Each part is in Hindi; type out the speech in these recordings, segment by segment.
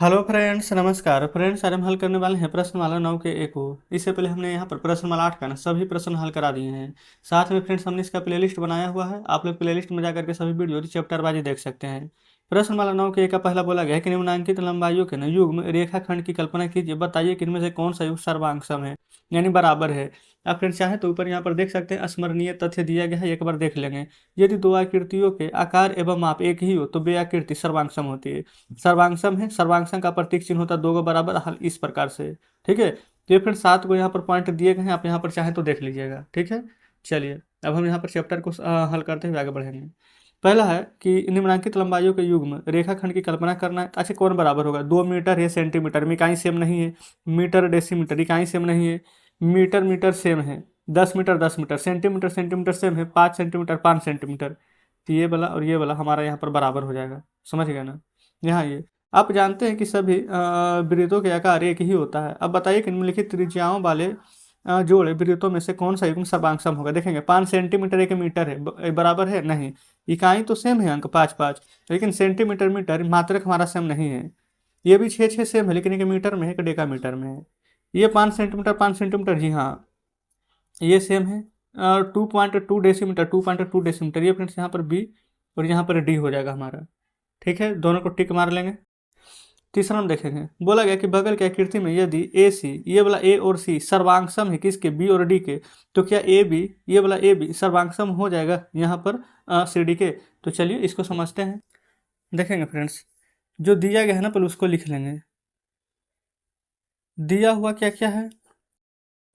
हेलो फ्रेंड्स, नमस्कार फ्रेंड्स। आज हम हल करने वाले हैं प्रश्नमाला 9 के एक को। इससे पहले हमने यहाँ पर प्रश्नमाला 8 का ना सभी प्रश्न हल करा दिए हैं। साथ में फ्रेंड्स हमने इसका प्लेलिस्ट बनाया हुआ है, आप लोग प्लेलिस्ट में जाकर के सभी वीडियो चैप्टर वाइज देख सकते हैं। प्रश्नमाला 9 के एक का पहला बोला गया है कि निम्नांकित लंबाइयों के ना युग्म रेखाखंड की कल्पना कीजिए, बताइए कि इनमें से कौन सा युग सर्वांग है, यानी बराबर है। आप फ्रेंड्स चाहे तो ऊपर यहाँ पर देख सकते हैं, स्मरणीय तथ्य दिया गया है, एक बार देख लेंगे। यदि दो आकृतियों के आकार एवं माप एक ही हो तो वे आकृति सर्वांग होती है। सर्वांगसम है, सर्वांगसम का प्रतीक चिन्ह होता है दो को बराबर हल इस प्रकार से। ठीक है, तो ये फिर 7 को यहाँ पर पॉइंट दिए गए हैं, आप यहाँ पर चाहें तो देख लीजिएगा। ठीक है, चलिए अब हम यहाँ पर चैप्टर को हल करते हुए आगे बढ़ेंगे। पहला है कि निम्नांकित लंबाइयों के युग्म रेखाखंड की कल्पना करना है। अच्छा, कौन बराबर होगा? 2 मीटर है, सेंटीमीटर में इकाई सेम नहीं है। मीटर डेसीमीटर इकाई सेम नहीं है। मीटर मीटर सेम है। 10 metre 10 metre, centimetre centimetre same है। 5 सेंटीमीटर 5 सेंटीमीटर। तो ये वाला और ये वाला हमारा यहाँ पर बराबर हो जाएगा। समझ गए ना? यहाँ ये आप जानते हैं कि सभी वृत्तों के आकार एक ही होता है। अब बताइए कि निम्नलिखित त्रिज्याओं वाले जोड़े वृत्तों में से कौन सा युग्म सर्वांग होगा। देखेंगे 5 सेंटीमीटर 1 मीटर है, बराबर है नहीं। इकाई तो सेम है, अंक 5 5, लेकिन सेंटीमीटर मीटर मात्रक हमारा सेम नहीं है। ये भी 6 6 सेम है, लेकिन 1 मीटर में है, 1 डेका मीटर में है। ये 5 सेंटीमीटर 5 सेंटीमीटर, जी हाँ ये सेम है। 2.2 डेसीमीटर 2.2 डेसीमीटर, ये फ्रेंड्स यहाँ पर बी और यहाँ पर डी हो जाएगा हमारा। ठीक है, दोनों को टिक मार लेंगे। तीसरा हम देखेंगे, बोला गया कि बगल की आकृति में यदि ए सी, ये वाला ए और सी सर्वांगसम है किसके? बी और डी के, तो क्या ए बी, ये वाला ए बी सर्वांगसम हो जाएगा यहाँ पर सी डी के? तो चलिए इसको समझते हैं। देखेंगे फ्रेंड्स, जो दिया गया है ना पहले उसको लिख लेंगे। दिया हुआ क्या क्या है?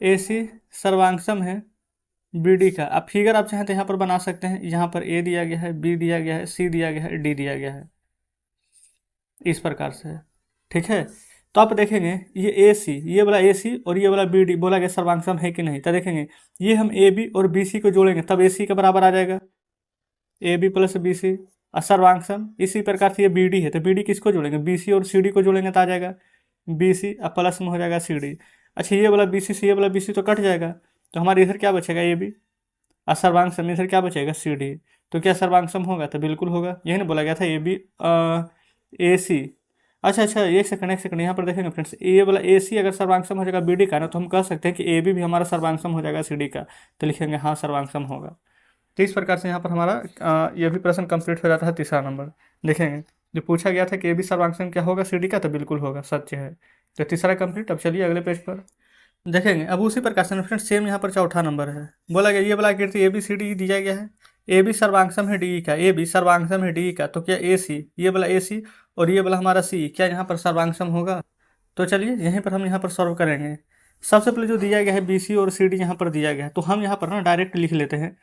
ए सी सर्वांगसम है बी डी का। अब फिगर आप चाहें तो यहाँ पर बना सकते हैं। यहाँ पर ए दिया गया है, बी दिया गया है, सी दिया गया है, डी दिया गया है, इस प्रकार से। ठीक है, तो आप देखेंगे ये ए सी, ये वाला ए सी और ये वाला बी डी बोला गया सर्वांगसम है कि नहीं। तो देखेंगे ये हम ए बी और बी सी को जोड़ेंगे तब ए सी के बराबर आ जाएगा, A B plus B C और सर्वांगसम। इसी प्रकार से ये बी डी है तो बी डी किसको जोड़ेंगे? बी सी और सी डी को जोड़ेंगे तो आ जाएगा बी सी और प्लस में हो जाएगा सी डी। अच्छा, ये वाला बी सी से ये वाला बी सी तो कट जाएगा, तो हमारे इधर क्या बचेगा? A B. और सर्वांगसम इधर क्या बचेगा? C D. तो क्या सर्वांगसम होगा? तो बिल्कुल होगा, यही ना बोला गया था ए बी ए सी। अच्छा अच्छा, एक सेकंड यहाँ पर देखेंगे फ्रेंड्स, ए वाला ए सी अगर सर्वांगसम हो जाएगा बी डी का ना, तो हम कह सकते हैं कि ए बी भी हमारा सर्वांगसम हो जाएगा सी डी का। तो लिखेंगे हाँ सर्वांगसम होगा। तो इस प्रकार से यहाँ पर हमारा यह भी प्रश्न कंप्लीट हो जाता है। तीसरा नंबर देखेंगे, जो पूछा गया था कि ए बी सर्वांगसम क्या होगा सी डी का, तो बिल्कुल होगा, सत्य है। तो तीसरा कंप्लीट। अब चलिए अगले पेज पर देखेंगे। अब उसी प्रकार से फ्रेंड्स सेम यहाँ पर चौथा नंबर है। बोला गया ये वाला आकृति ए बी सी डी दिया गया है। ए बी सर्वांगसम है डी का, ए बी सर्वांगसम है डी का, तो क्या ए सी, ये वाला ए सी और ये वाला हमारा सी क्या यहाँ पर सर्वांगसम होगा? तो चलिए यहीं पर हम यहाँ पर सॉल्व करेंगे। सबसे पहले जो दिया गया है बी सी और सी डी यहाँ पर दिया गया है, तो हम यहाँ पर ना डायरेक्ट लिख लेते हैं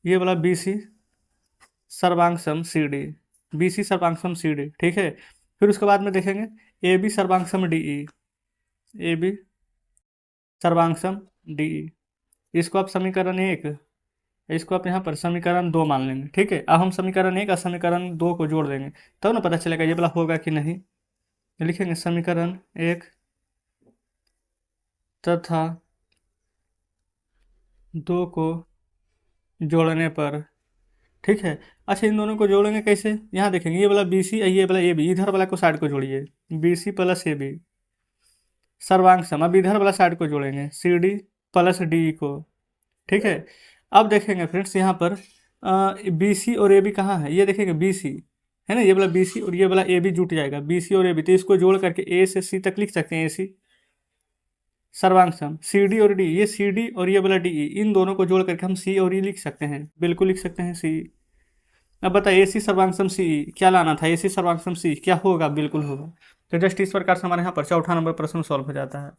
ये वाला बी सी सर्वांगसम सी डी, बी सी सर्वांगसम सी डी। ठीक है, फिर उसके बाद में देखेंगे ए बी सर्वांगसम डी ई, ए बी सर्वांगसम डी ई। इसको आप समीकरण एक, इसको आप यहाँ पर समीकरण दो मान लेंगे। ठीक है, अब हम समीकरण एक और समीकरण दो को जोड़ देंगे, तब ना पता चलेगा ये वाला होगा कि नहीं। लिखेंगे समीकरण एक तथा दो को जोड़ने पर। ठीक है, अच्छा इन दोनों को जोड़ेंगे कैसे? यहाँ देखेंगे ये वाला बी सी ये वाला ए बी, इधर वाला को साइड को जोड़िए, B C plus A B सर्वांगसम। अब इधर वाला साइड को जोड़ेंगे सी डी प्लस डी को। ठीक है, अब देखेंगे फ्रेंड्स यहाँ पर बी सी और ए बी कहाँ है? ये देखेंगे बी सी है ना, ये वाला बी सी और ये वाला ए बी जुट जाएगा, बी सी और ए बी, तो इसको जोड़ करके ए से सी तक लिख सकते हैं ए सी सर्वांगसम। सी डी और डी, ये सी डी और ये वाला डी ई, इन दोनों को जोड़ करके हम सी और ई लिख सकते हैं, बिल्कुल लिख सकते हैं सी। अब बताइए ए सी सर्वांगसम सी ई क्या लाना था? ए सी सर्वांगसम सी क्या होगा? बिल्कुल होगा। तो जस्ट इस प्रकार से हमारे यहाँ पर चौथा नंबर प्रश्न सॉल्व हो जाता है।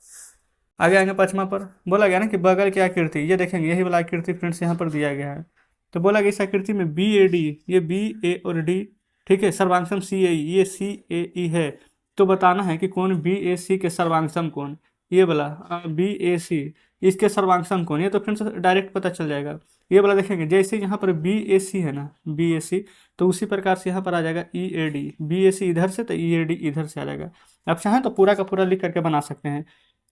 आगे आएंगे पाँचवा पर। बोला गया ना कि बगल की आकृति, ये देखेंगे यही वाला आकृति फ्रेंड्स यहाँ पर दिया गया है। तो बोला गया इस आकृति में बी ए डी, ये बी ए और डी, ठीक है, सर्वांगसम सी ए, ये सी ए ई है। तो बताना है कि कौन बी ए सी के सर्वांगसम कौन? ये वाला बी ए सी, इसके सर्वांगसम कौन? ये तो फ्रेंड्स डायरेक्ट पता चल जाएगा। ये वाला देखेंगे जैसे यहाँ पर बी ए सी है ना, बी ए सी, तो उसी प्रकार से यहाँ पर आ जाएगा ई ए डी, बी ए सी इधर से तो ई ए डी इधर से आ जाएगा। आप चाहें तो पूरा का पूरा लिख करके बना सकते हैं।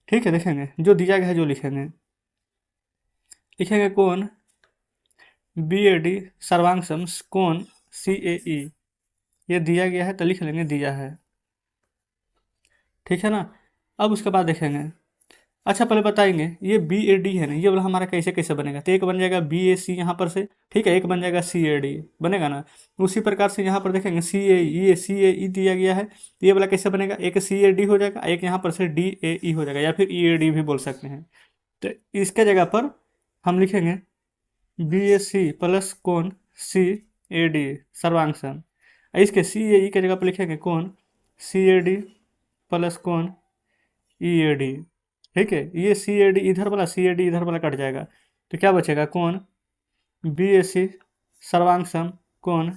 ठीक है, देखेंगे जो दिया गया है जो लिखेंगे, लिखेंगे कौन बी ए डी सर्वांगसम कौन सी ए ई, ये दिया गया है तो लिख लेंगे दिया है। ठीक है ना। अब उसके बाद देखेंगे, अच्छा पहले बताएंगे ये बी ए डी है ना, ये वाला हमारा कैसे कैसे बनेगा। तो एक बन जाएगा बी ए सी यहाँ पर से, ठीक है, एक बन जाएगा सी ए डी बनेगा ना। उसी प्रकार से यहाँ पर देखेंगे सी ए ई दिया गया है, तो ये वाला कैसे बनेगा, एक सी ए डी हो जाएगा, एक यहाँ पर से डी ए ई हो जाएगा, या फिर ई ए डी भी बोल सकते हैं। तो इसके जगह पर हम लिखेंगे बी ए सी प्लस कोण सी ए डी सर्वांग। इसके सी ए ई के जगह पर लिखेंगे कोण सी ए डी प्लस कोण ई ए डी, ठीक है। ये सी ए डी इधर वाला, सी ए डी इधर वाला कट जाएगा, तो क्या बचेगा, कोण बी ए सी सर्वांग कोण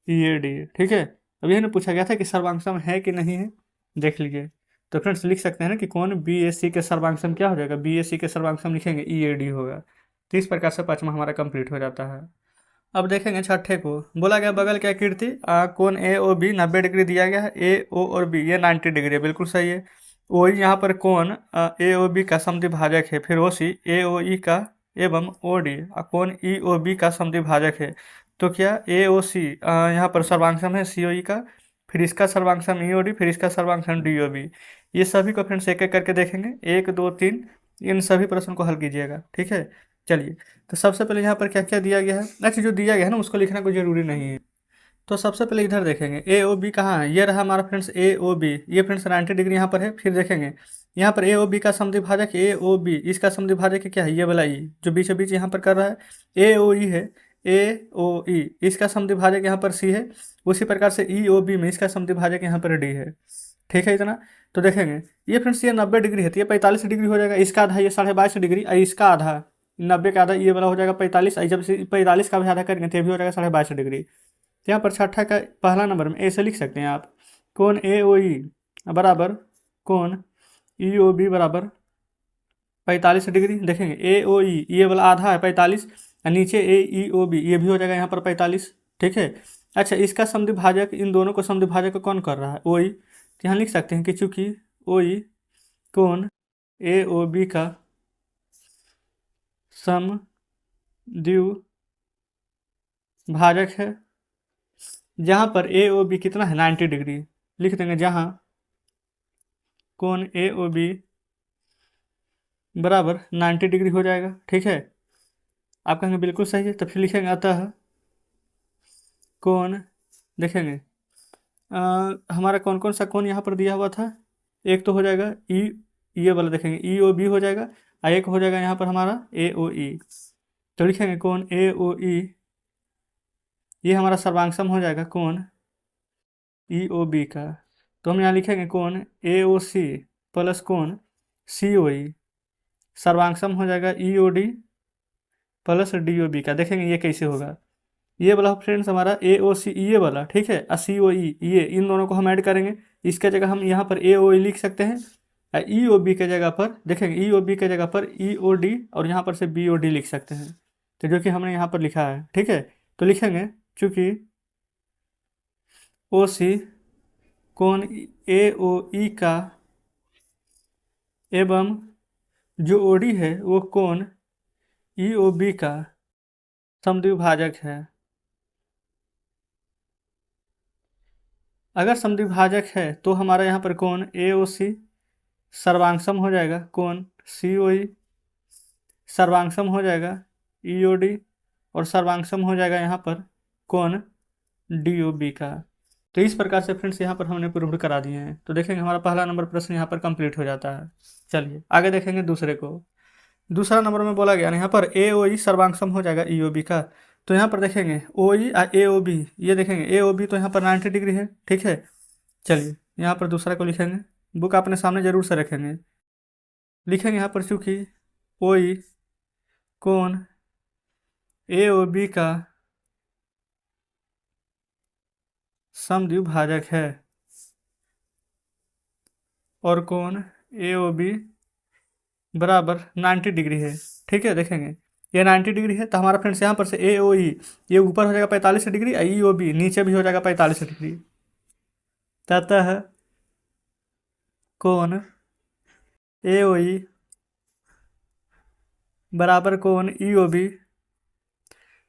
ई ए डी, ठीक है। अब यह पूछा गया था कि सर्वांग है कि नहीं है, देख लीजिए। तो फ्रेंड्स लिख सकते हैं ना कि कोण बी ए सी के सर्वांग क्या हो जाएगा, बी ए सी के सर्वांग लिखेंगे ई ए डी होगा। तो इस प्रकार से पाँचवा हमारा कंप्लीट हो जाता है। अब देखेंगे छठे को, बोला गया बगल की आकृति कोण ए ओ बी 90 डिग्री दिया गया है, ए ओ और बी ये 90 डिग्री है, बिल्कुल सही है। वही यहाँ पर कोण ए ओ बी का समद्विभाजक है, फिर ओ सी ए ओ ई का एवं ओ डी कोण ई ओ बी का समद्विभाजक है। तो क्या ए ओ सी यहाँ पर सर्वांगसम है सी ओ ई का, फिर इसका सर्वांगसम ई ओ डी, फिर इसका सर्वांगसम डी ओ बी। ये सभी को फ्रेंड्स एक एक करके देखेंगे, 1 2 3, इन सभी प्रश्न को हल कीजिएगा, ठीक है। चलिए, तो सबसे पहले यहाँ पर क्या क्या दिया गया है, अच्छा जो दिया गया है ना उसको लिखना कोई ज़रूरी नहीं है। तो सबसे पहले इधर देखेंगे ए ओ बी कहाँ है, ये रहा हमारा फ्रेंड्स ए ओ बी, ये फ्रेंड्स 90 डिग्री यहाँ पर है। फिर देखेंगे यहाँ पर ए ओ बी का समद्विभाजक ए ओ बी, इसका समद्विभाजक क्या है, ये वाला ई जो बीचों बीच यहाँ पर कर रहा है, ए ओ ई है, ए ओ ई इसका समद्विभाजक यहाँ पर सी है। उसी प्रकार से ई ओ बी में इसका समद्विभाजक यहाँ पर डी है, ठीक है इतना। तो देखेंगे ये फ्रेंड्स ये 90 डिग्री है, तो ये 45 डिग्री हो जाएगा, इसका आधा ये 22.5 डिग्री, और इसका आधा 90 का आधा ये वाला हो जाएगा 45, जब से 45 का भी आधा करेंगे तो ये भी हो जाएगा 22.5 डिग्री। तो यहाँ पर छठा का पहला नंबर में ऐसे लिख सकते हैं आप, कोण ए ओ ई बराबर कोण ई ओ बी बराबर 45 डिग्री। देखेंगे ए ओ ई ये वाला आधा है 45, और नीचे ए ई ओ बी ये भी हो जाएगा यहाँ पर 45, ठीक है। अच्छा इसका समद्विभाजक, इन दोनों को समद्विभाजक कौन कर रहा है, ओ ई। तो यहाँ लिख सकते हैं कि चूंकि ओ ई कोण ए ओ बी का समद्विभाजक है, जहाँ पर ए ओ बी कितना है 90 डिग्री, लिख देंगे जहाँ कोण ए ओ बी बराबर 90 डिग्री हो जाएगा, ठीक है। आप कहेंगे बिल्कुल सही है, तो फिर लिखेंगे अतः कोण, देखेंगे हमारा कौन कौन सा कोण यहाँ पर दिया हुआ था, एक तो हो जाएगा ई, ये वाला देखेंगे ई ओ बी हो जाएगा, और एक हो जाएगा यहाँ पर हमारा ए ओ ई। तो लिखेंगे कोण ए ओ ई, ये हमारा सर्वांगसम हो जाएगा कोण ई ओ बी का। तो हम यहाँ लिखेंगे कोण ए ओ सी प्लस कोण सी ओ ई, सर्वांगसम हो जाएगा E O D plus D O B का। देखेंगे ये कैसे होगा, ये वाला फ्रेंड्स हमारा ए ओ सी ये वाला, ठीक है, और सी ओ ई ये, इन दोनों को हम ऐड करेंगे। इसके जगह हम यहाँ पर ए ओ ई लिख सकते हैं, और ई ओ बी के जगह पर देखेंगे ई ओ बी के जगह पर ई ओ डी, और यहाँ पर से बी ओ डी लिख सकते हैं, तो जो कि हमने यहाँ पर लिखा है, ठीक है। तो लिखेंगे चूँकि ओ सी कोण ए ओ ई का एवं जो ओ डी है वो कोण ई ओ बी का समद्विभाजक है। अगर समद्विभाजक है तो हमारा यहाँ पर कोण ए ओ सी सर्वांगसम हो जाएगा कोण सी ओ ई, सर्वांगसम हो जाएगा ई ओ डी, और सर्वांगसम हो जाएगा यहाँ पर कोण डी ओ बी का। तो इस प्रकार से फ्रेंड्स यहाँ पर हमने प्रूव करा दिए हैं। तो देखेंगे हमारा पहला नंबर प्रश्न यहाँ पर कंप्लीट हो जाता है। चलिए आगे देखेंगे दूसरे को। दूसरा नंबर में बोला गया ना यहाँ पर ए ओ ई सर्वांगसम हो जाएगा ई ओ बी का। तो यहाँ पर देखेंगे ओ ई और ए ओ बी, ये देखेंगे ए ओ बी तो यहाँ पर 90 डिग्री है, ठीक है। चलिए यहाँ पर दूसरा को लिखेंगे, बुक अपने सामने जरूर से रखेंगे। लिखेंगे यहाँ पर चूँकि ओ ई कोण ए ओ बी का समद्विभाजक है और कोण ए ओ बी बराबर 90 डिग्री है, ठीक है। देखेंगे ये 90 डिग्री है, तो हमारा फ्रेंड्स यहाँ पर से ए ओ ई ये ऊपर हो जाएगा 45 डिग्री, और ई ओ बी नीचे भी हो जाएगा 45 डिग्री। ततः कोण ए ओ ई बराबर कोण ई ओ बी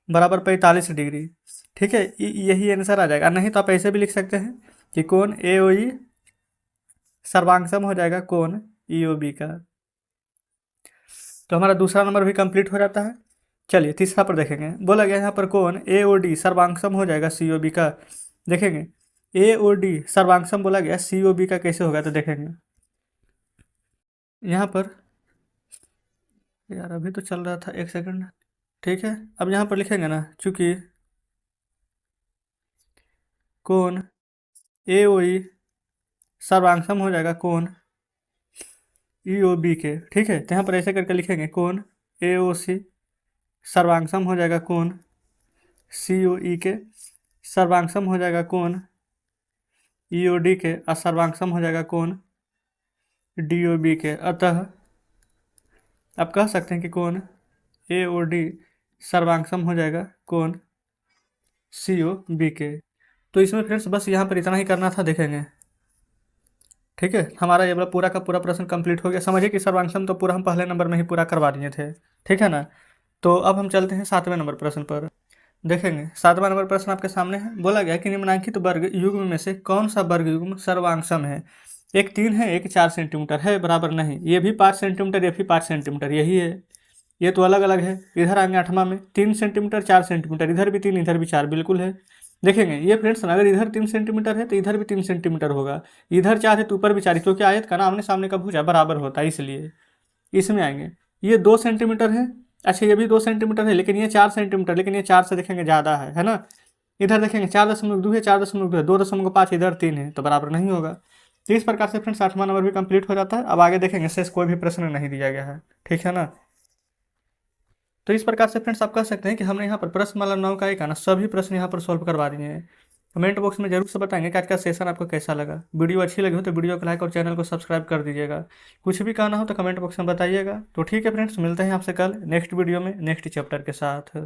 बराबर 45 डिग्री, ठीक है। यही आंसर आ जाएगा, नहीं तो आप ऐसे भी लिख सकते हैं कि कोण ए ओ ई सर्वांगसम हो जाएगा कोण ईओबी का। तो हमारा दूसरा नंबर भी कंप्लीट हो जाता है। चलिए तीसरा पर देखेंगे। बोला गया यहाँ पर कोण एओडी सर्वांगसम हो जाएगा सीओबी का। देखेंगे एओडी सर्वांगसम बोला गया, सीओबी का कैसे होगा तो देखेंगे यहाँ पर। यार अभी तो चल रहा था, एक सेकंड। ठीक है, अब यहाँ पर लिखेंगे ना, चूंकि कोण एओई सर्वांगसम हो जाएगा कोण ईओबी के। ठीक है, तो यहाँ पर ऐसे करके लिखेंगे कोण एओसी सर्वांगसम हो जाएगा कोण सीओई के, सर्वांगसम हो जाएगा कोण ईओडी के, और सर्वांगसम हो जाएगा कोण डीओबी के। अतः आप कह सकते हैं कि कोण एओडी सर्वांगसम हो जाएगा कोण सीओबी के। तो इसमें फ्रेंड्स बस यहाँ पर इतना ही करना था, देखेंगे। ठीक है, हमारा ये वाला पूरा का पूरा प्रश्न कंप्लीट हो गया। समझिए कि सर्वांगसम तो पूरा हम पहले नंबर में ही पूरा करवा दिए थे। ठीक है ना। तो अब हम चलते हैं 7वें नंबर प्रश्न पर। देखेंगे 7वां नंबर प्रश्न आपके सामने है। बोला गया कि निम्नलिखित वर्ग युग्म में से कौन सा वर्ग युग्म सर्वांगसम है। एक 3 है, एक 4 सेंटीमीटर है, बराबर नहीं। ये भी 5 सेंटीमीटर, ये भी 5 सेंटीमीटर, यही है। ये तो अलग अलग है। इधर आएंगे 8वां में 3 सेंटीमीटर 4 सेंटीमीटर, इधर भी 3 इधर भी 4, बिल्कुल है। देखेंगे ये फ्रेंड्स, अगर इधर 3 सेंटीमीटर है तो इधर भी 3 सेंटीमीटर होगा, इधर 4 है तो ऊपर भी 4, क्योंकि आयत का ना आमने सामने का भुजा बराबर होता है, इसलिए इसमें आएंगे। ये 2 सेंटीमीटर है, अच्छा ये भी 2 सेंटीमीटर है, लेकिन ये 4 सेंटीमीटर, लेकिन ये 4 से देखेंगे ज़्यादा है ना। इधर देखेंगे 4.2 है, 4.2 है, 2.5 इधर 3 है, तो बराबर नहीं होगा। तो इस प्रकार से फ्रेंड्स 8वां नंबर भी कंप्लीट हो जाता है। अब आगे देखेंगे, शेष कोई भी प्रश्न नहीं दिया गया है। ठीक है ना। तो इस प्रकार से फ्रेंड्स आप कह सकते हैं कि हमने यहाँ पर प्रश्नमाला 9 का एक आना सभी प्रश्न यहाँ पर सॉल्व करवा दिए हैं। कमेंट बॉक्स में जरूर से बताएंगे कि आज का सेशन आपको कैसा लगा। वीडियो अच्छी लगी हो तो वीडियो को लाइक और चैनल को सब्सक्राइब कर दीजिएगा। कुछ भी कहना हो तो कमेंट बॉक्स में बताइएगा। तो ठीक है फ्रेंड्स, मिलते हैं आपसे कल नेक्स्ट वीडियो में नेक्स्ट चैप्टर के साथ।